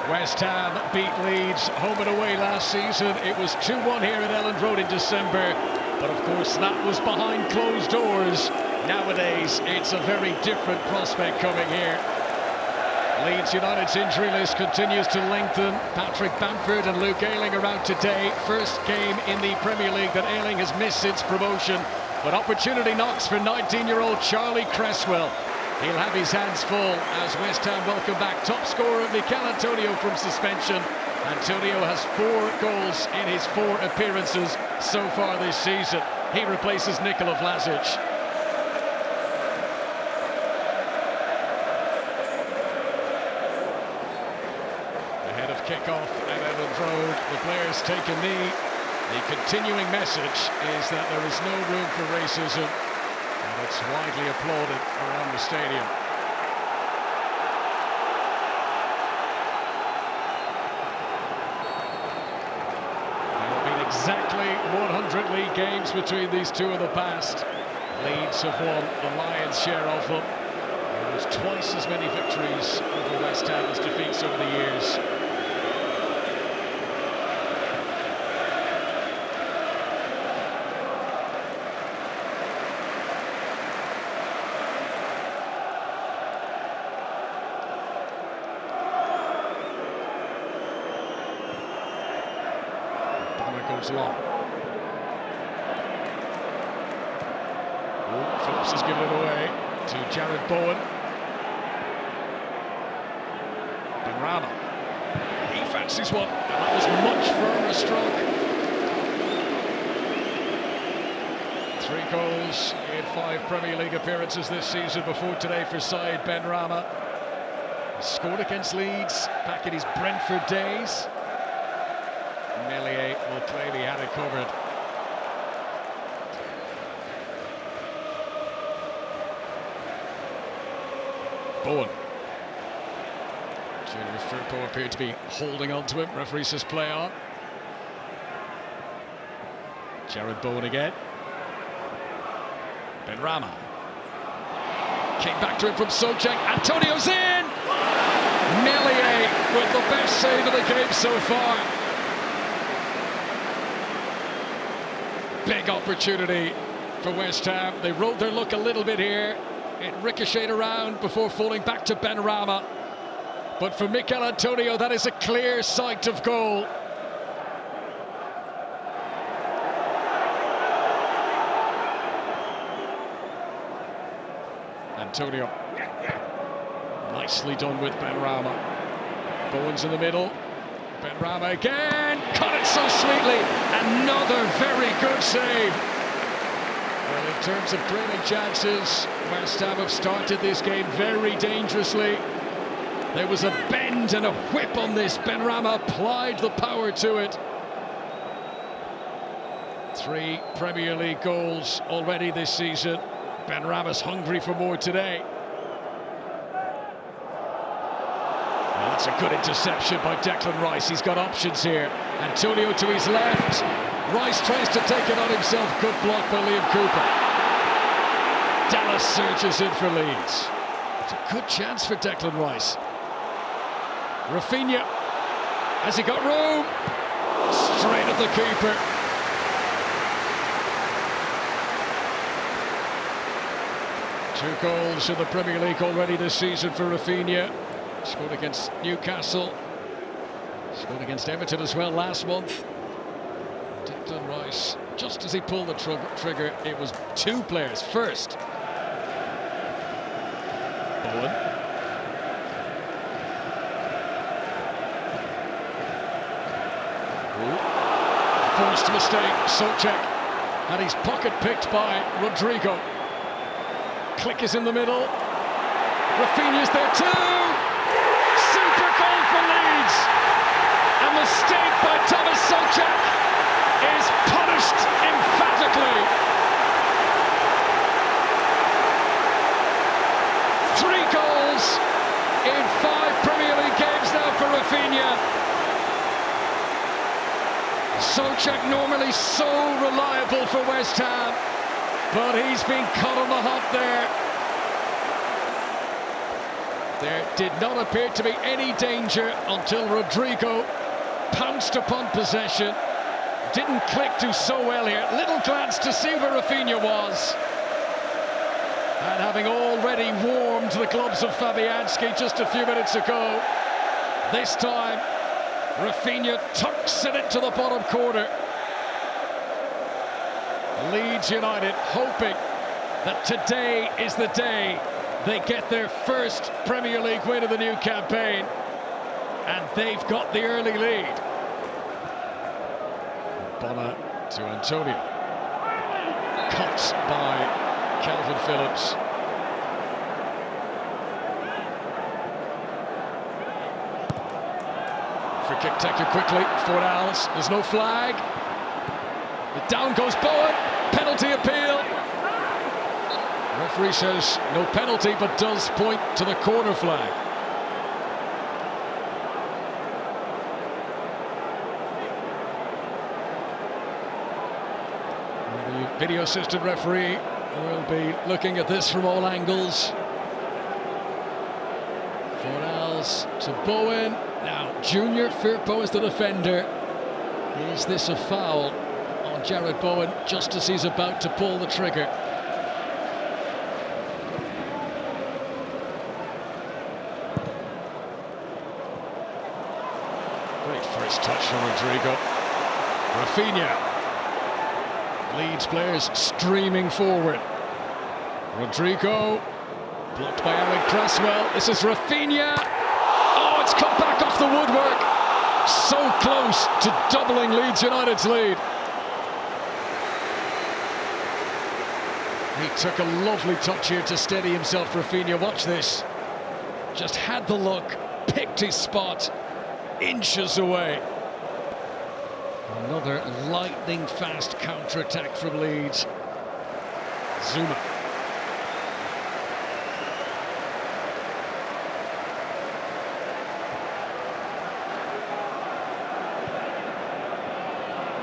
West Ham beat Leeds home and away last season. It was 2-1 here at Elland Road in December. But of course that was behind closed doors. Nowadays it's a very different prospect coming here. Leeds United's injury list continues to lengthen. Patrick Bamford and Luke Ayling are out today. First game in the Premier League that Ayling has missed since promotion. But opportunity knocks for 19-year-old Charlie Cresswell. He'll have his hands full as West Ham welcome back top scorer Mikel Antonio from suspension. Antonio has 4 goals in his 4 appearances so far this season. He replaces Nikola Vlasic. Ahead of kickoff at Elland Road, the players take a knee. The continuing message is that there is no room for racism. And it's widely applauded around the stadium. There have been exactly 100 league games between these two in the past. Leeds have won the lion's share of them. There's twice as many victories over West Ham as defeats over the years. Goes long. Phillips has given it away to Jared Bowen. Benrahma. He fancies one, and that was much firmer stroke. 3 goals in 5 Premier League appearances this season before today for Saïd Benrahma. He scored against Leeds back in his Brentford days. Meslier will claim he had it covered. Bowen. Junior Firpo appeared to be holding on to him. Referee says play on. Jared Bowen again. Benrahma. Came back to him from Souček. Antonio's in! Meslier with the best save of the game so far. Big opportunity for West Ham. They rode their luck a little bit here. It ricocheted around before falling back to Benrahma. But for Mikel Antonio, that is a clear sight of goal. Antonio. Nicely done with Benrahma. Bowen's in the middle. Benrahma again, caught it so sweetly. Another very good save. Well, in terms of creating chances, West Ham have started this game very dangerously. There was a bend and a whip on this. Benrahma applied the power to it. 3 Premier League goals already this season. Benrahma's hungry for more today. That's a good interception by Declan Rice. He's got options here. Antonio to his left. Rice tries to take it on himself. Good block by Liam Cooper. Dallas surges in for Leeds. It's a good chance for Declan Rice. Rafinha. Has he got room? Straight at the keeper. Two goals in the Premier League already this season for Rafinha. Scored against Newcastle. Scored against Everton as well last month. Declan Rice, just as he pulled the trigger, it was 2 players. First, Bowen. Forced mistake. Souček had his pocket picked by Rodrigo. Click is in the middle. Rafinha's there too. A mistake by Thomas Souček is punished emphatically. 3 goals in 5 Premier League games now for Rafinha. Souček normally so reliable for West Ham, but he's been caught on the hop there. There did not appear to be any danger until Rodrigo pounced upon possession. Didn't click do so well here. Little glance to see where Rafinha was. And having already warmed the gloves of Fabianski just a few minutes ago, this time Rafinha tucks it into the bottom corner. Leeds United hoping that today is the day they get their first Premier League win of the new campaign, and they've got the early lead. Bona to Antonio. Cut by Calvin Phillips. Free kick taken quickly. Fornals. There's no flag. Down goes Bowen. Penalty appeal. Referee says no penalty, but does point to the corner flag. The video assistant referee will be looking at this from all angles. Fornals to Bowen. Now, Junior Firpo is the defender. Is this a foul on Jared Bowen just as he's about to pull the trigger? Great first touch from Rodrigo. Rafinha. Leeds players streaming forward. Rodrigo, blocked by Aaron Cresswell. This is Rafinha. Oh, it's come back off the woodwork. So close to doubling Leeds United's lead. He took a lovely touch here to steady himself, Rafinha. Watch this. Just had the look, picked his spot, inches away. Another lightning-fast counter-attack from Leeds. Zuma.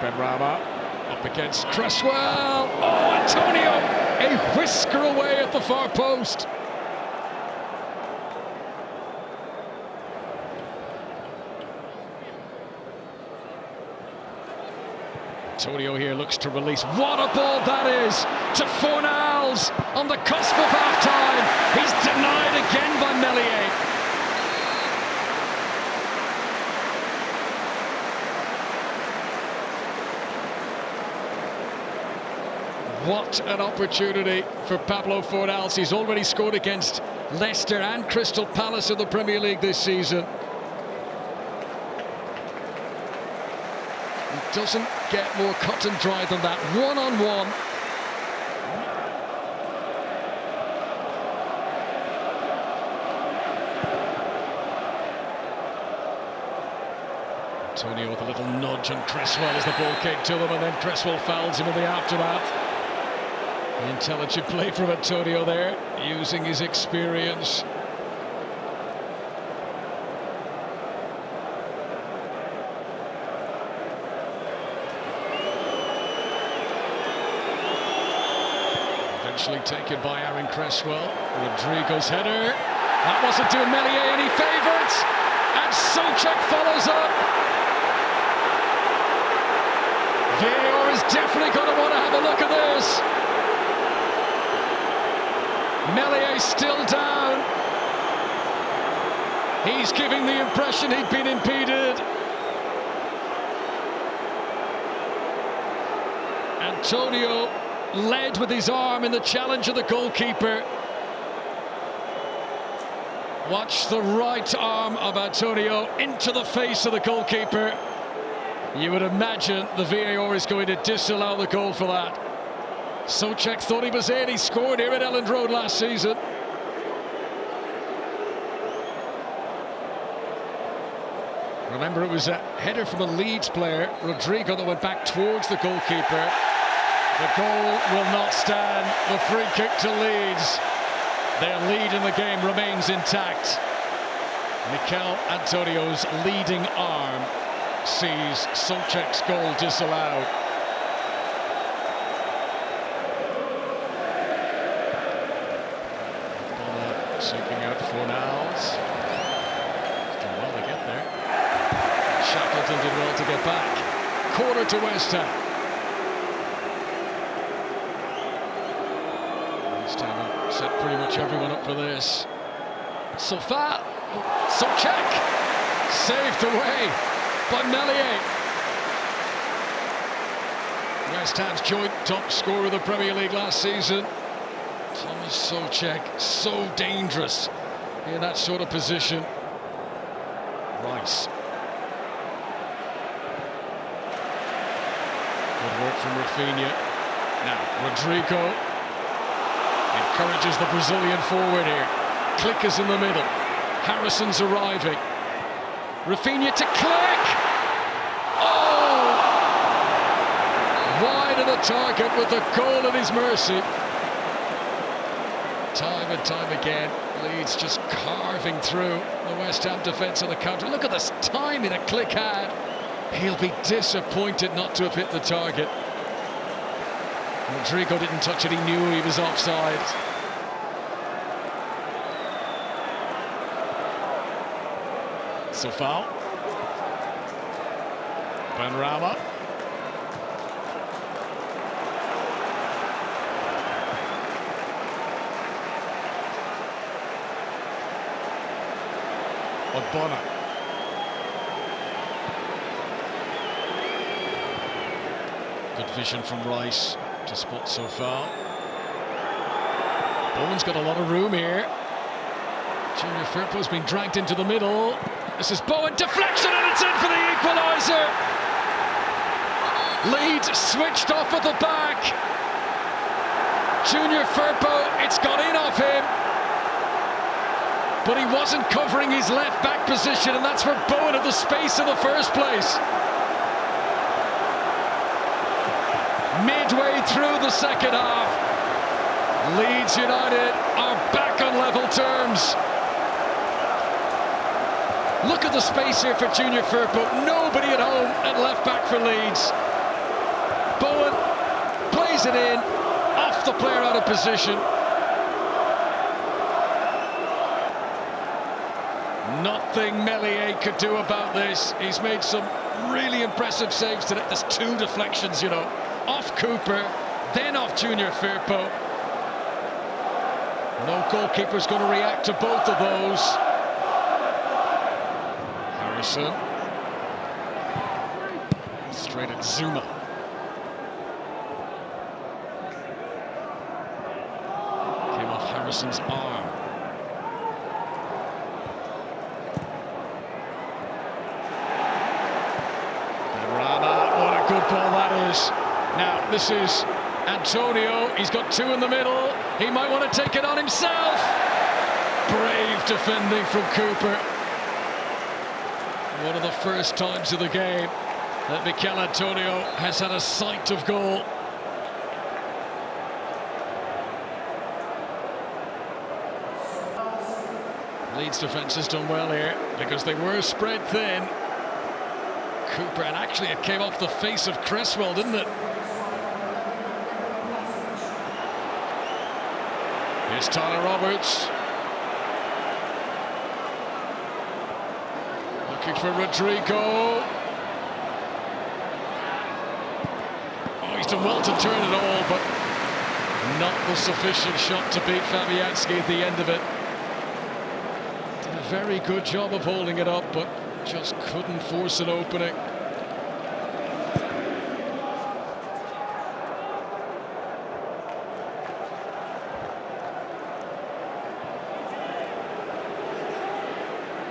Benrahma up against Cresswell. Oh, Antonio! A whisker away at the far post. Antonio here looks to release. What a ball that is to Fornals on the cusp of half-time. He's denied again by Meslier. What an opportunity for Pablo Fornals. He's already scored against Leicester and Crystal Palace in the Premier League this season. Doesn't get more cut and dry than that. One-on-one. Antonio with a little nudge on Cresswell as the ball kicked to them, and then Cresswell fouls him in the aftermath. Intelligent play from Antonio there, using his experience. Eventually taken by Aaron Cresswell. Rodrigo's header. That wasn't doing Meslier any favours. And Souček follows up. VAR is definitely going to want to have a look at this. Meslier still down. He's giving the impression he'd been impeded. Antonio led with his arm in the challenge of the goalkeeper. Watch the right arm of Antonio into the face of the goalkeeper. You would imagine the VAR is going to disallow the goal for that. Souček thought he was in. He scored here at Elland Road last season. Remember, it was a header from a Leeds player, Rodrigo, that went back towards the goalkeeper. The goal will not stand. The free kick to Leeds. Their lead in the game remains intact. Mikel Antonio's leading arm sees Souček's goal disallowed. Bona seeking out Fornals. Shackleton did well to get back. Corner to West Ham. West Ham have set pretty much everyone up for this. Sofa, Souček, saved away by Meslier. West Ham's joint top scorer of the Premier League last season. Thomas Souček, so dangerous in that sort of position. Rice. Good work from Rafinha. Now, Rodrigo encourages the Brazilian forward here. Click is in the middle. Harrison's arriving. Rafinha to Click! Oh! Wide of the target with the goal at his mercy. Time and time again, Leeds just carving through the West Ham defence on the counter. Look at this timing that Click had. He'll be disappointed not to have hit the target. Rodrigo didn't touch it, he knew he was offside. So foul. Benrahma. Ogbonna. Good vision from Rice to spot so far. Bowen's got a lot of room here. Junior Firpo's been dragged into the middle. This is Bowen, deflection, and it's in for the equaliser. Leeds switched off at the back. Junior Firpo, it's got in off him. But he wasn't covering his left back position, and that's where Bowen had the space in the first place. Midway through the second half, Leeds United are back on level terms. Look at the space here for Junior Firpo. Nobody at home at left back for Leeds. Bowen plays it in, off the player out of position. Nothing Meslier could do about this. He's made some really impressive saves today. There's two deflections, you know. Off Cooper, then off Junior Firpo. No goalkeeper's going to react to both of those. Harrison. Straight at Zuma. Came off Harrison's arm. What a good ball that is. Now, this is Antonio. He's got two in the middle. He might want to take it on himself. Brave defending from Cooper. One of the first times of the game that Mikel Antonio has had a sight of goal. Leeds defence has done well here because they were spread thin. Cooper, and actually it came off the face of Cresswell, didn't it? Here's Tyler Roberts. Looking for Rodrigo. Oh, he's done well to turn it all, but not the sufficient shot to beat Fabianski at the end of it. Did a very good job of holding it up, but just couldn't force an opening.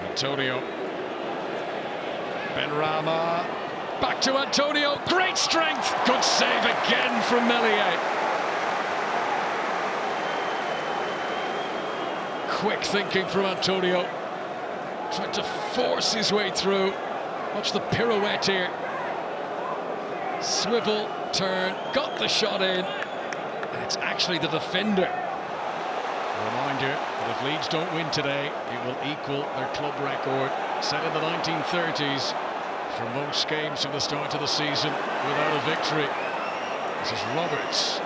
Antonio. Benrahma. Back to Antonio. Great strength. Good save again from Meslier. Quick thinking from Antonio. Tried to force his way through. Watch the pirouette here. Swivel, turn, got the shot in. And it's actually the defender. A reminder that if Leeds don't win today, it will equal their club record set in the 1930s for most games from the start of the season without a victory. This is Roberts.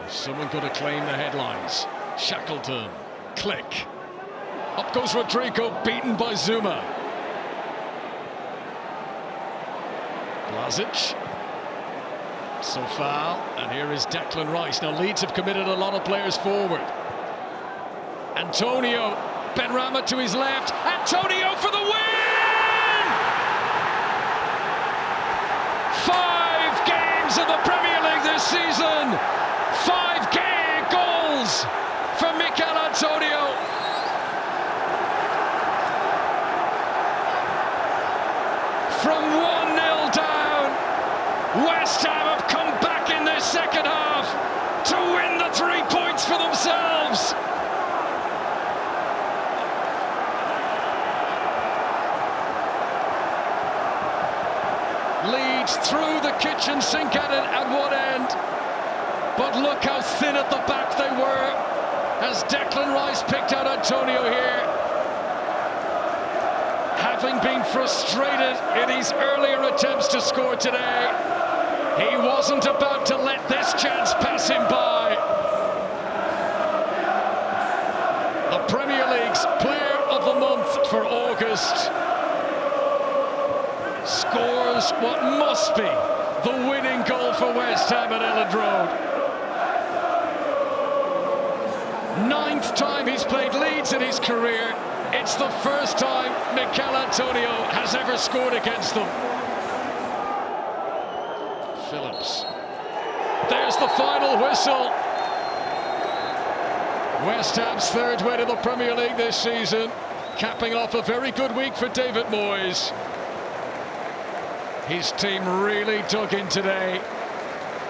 Is someone going to claim the headlines? Shackleton, Click. Up goes Rodrigo, beaten by Zuma. Blazic. So foul, and here is Declan Rice. Now Leeds have committed a lot of players forward. Antonio, Benrahma to his left. Antonio for the win! 5 games in the Premier League this season. 5 goals for Mikel Antonio. From 1-0 down, West Ham have come back in their second half to win the 3 points for themselves. Leeds threw the kitchen sink at it at one end, but look how thin at the back they were as Declan Rice picked out Antonio here. Having been frustrated in his earlier attempts to score today, he wasn't about to let this chance pass him by. The Premier League's Player of the Month for August scores what must be the winning goal for West Ham at Elland Road. 9th time he's played Leeds in his career. It's the first time Mikel Antonio has ever scored against them. Phillips. There's the final whistle. West Ham's 3rd win in the Premier League this season, capping off a very good week for David Moyes. His team really dug in today,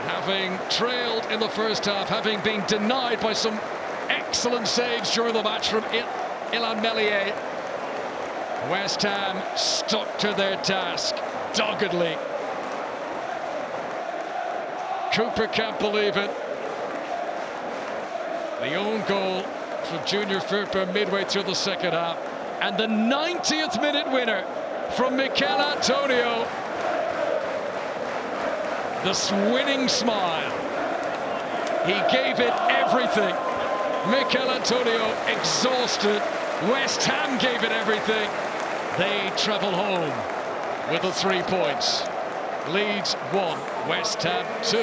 having trailed in the first half, having been denied by some excellent saves during the match from Illan Meslier. West Ham stuck to their task doggedly. Cooper can't believe it. The own goal from Junior Firpo midway through the second half, and the 90th minute winner from Mikel Antonio. This winning smile. He gave it everything. Mikel Antonio exhausted. West Ham gave it everything. They travel home with the 3 points. Leeds 1, West Ham 2.